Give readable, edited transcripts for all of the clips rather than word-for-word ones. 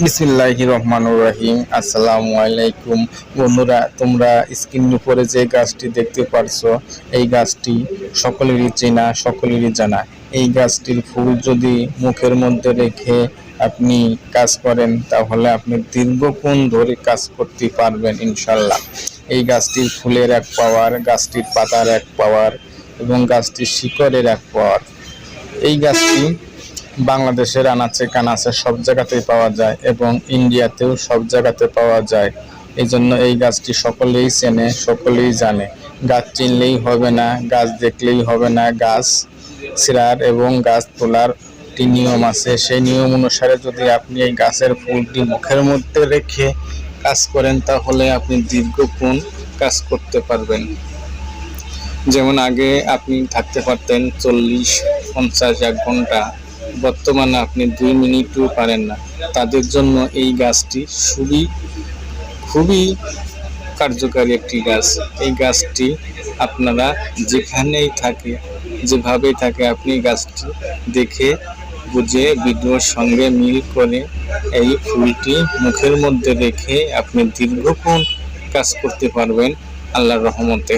বিসমিল্লাহির রহমানির রহিম। আসসালামু আলাইকুম বন্ধুরা, তোমরা স্ক্রিনের উপরে যে গাছটি দেখতে পারছো, এই গাছটি সকলেরই চেনা, সকলেরই জানা। এই গাছটির ফুল যদি মুখের মধ্যে রেখে আপনি কাজ করেন, তাহলে আপনি দীর্ঘক্ষণ ধরে কাজ করতে পারবেন ইনশাল্লাহ। এই গাছটির ফুলের এক পাওয়ার, গাছটির পাতার এক পাওয়ার এবং গাছটির শিকড়ের এক পাওয়ার। এই গাছটি বাংলাদেশের আনাচে কানাচে সব জায়গাতেই পাওয়া যায় এবং ইন্ডিয়াতেও সব জায়গাতে পাওয়া যায়। এই জন্য এই গাছটি সকলেই চেনে, সকলেই জানে। গাছ চিনলেই হবে না, গাছ দেখলেই হবে না, গাছ ছিঁড়ার এবং গাছ তোলার একটি নিয়ম আছে। সেই নিয়ম অনুসারে যদি আপনি এই গাছের ফুলটি মুখের মধ্যে রেখে কাজ করেন, তাহলে আপনি দীর্ঘক্ষণ কাজ করতে পারবেন। যেমন আগে আপনি থাকতে পারতেন 40-50-1 ঘন্টা, বর্তমানে আপনি 2 মিনিটও পারেন না। তাদের জন্য এই গাছটি খুবই কার্যকারী একটি গাছ। এই গাছটি আপনারা যেখানেই থাকে, যেভাবেই থাকে, আপনি গাছটি দেখে বুঝে ভিডিওর সঙ্গে মিল করে এই ফুলটি মুখের মধ্যে রেখে আপনি দীর্ঘক্ষণ কাজ করতে পারবেন আল্লাহর রহমতে।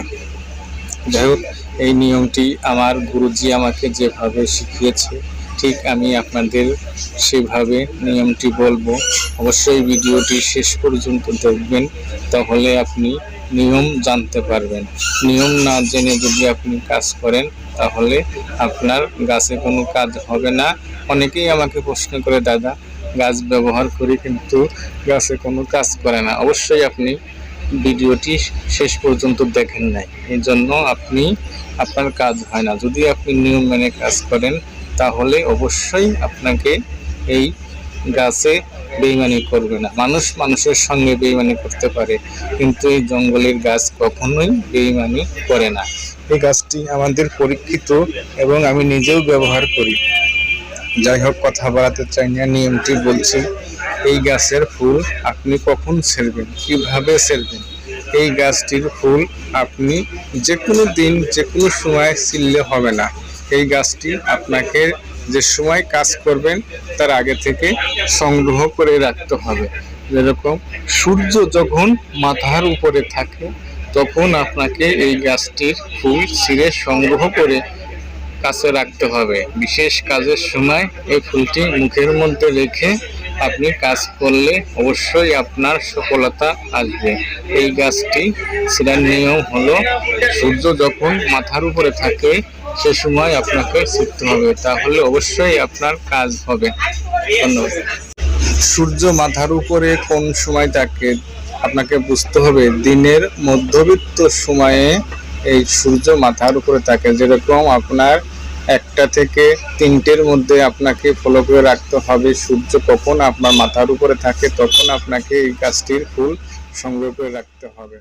যাই হোক, এই নিয়মটি আমার গুরুজি আমাকে যেভাবে শিখিয়েছে, ঠিক আমি আপনাদের সেভাবে নিয়মটি বলবো। অবশ্যই ভিডিওটি শেষ পর্যন্ত দেখবেন, তাহলে আপনি নিয়ম জানতে পারবেন। নিয়ম না জেনে যদি আপনি কাজ করেন, তাহলে আপনার গাছে কোনো কাজ হবে না। অনেকেই আমাকে প্রশ্ন করে, দাদা গাছ ব্যবহার করি কিন্তু গাছে কোনো কাজ করে না। অবশ্যই আপনি ভিডিওটি শেষ পর্যন্ত দেখেন নাই, এই জন্য আপনার কাজ হয় না। যদি আপনি নিয়ম মেনে কাজ করেন, তাহলে অবশ্যই আপনাকে এই গাছে বেইমানি করবে না। মানুষ মানুষের সঙ্গে বেইমানি করতে পারে, কিন্তু এই জঙ্গলের গাছ কখনোই বেইমানি করে না। এই গাছটি আমাদের পরীক্ষিত এবং আমি নিজেও ব্যবহার করি। যাই হোক, কথা বাড়াতে চাই না, নিয়মটি বলছি। এই গাছের ফুল আপনি কখন ছেড়বেন, কিভাবে ছেড়বেন? এই গাছটির ফুল আপনি যে কোনো দিন, যে কোনো সময় ছিঁড়লে হবে না। এই গাছটি আপনাকে যে সময় কাজ করবেন তার আগে থেকে সংগ্রহ করে রাখতে হবে। যেরকম সূর্য যখন মাথার উপরে থাকে, তখন আপনাকে এই গাছটির ফুল ছিঁড়ে সংগ্রহ করে কাছে রাখতে হবে। বিশেষ কাজের সময় এই ফুলটি মুখের মধ্যে রেখে আপনি কাজ করলে অবশ্যই আপনার সফলতা আসবে। এই গাছটি ছিঁড়ার নিয়ম হলো, সূর্য যখন মাথার উপরে থাকে সে সময় আপনাকে ছিঁড়তে হবে, তাহলে অবশ্যই আপনার কাজ হবে। ধন্যবাদ। সূর্য মাথার উপরে কোন সময় থাকে আপনাকে বুঝতে হবে। দিনের মধ্যবিত্ত সময়ে এই সূর্য মাথার উপরে থাকে। যেরকম আপনার 1টা থেকে 3টের মধ্যে আপনাকে ফলো করে রাখতে হবে সূর্য কখন আপনার মাথার উপরে থাকে, তখন আপনাকে এই গাছটির ফুল সংগ্রহ করে রাখতে হবে।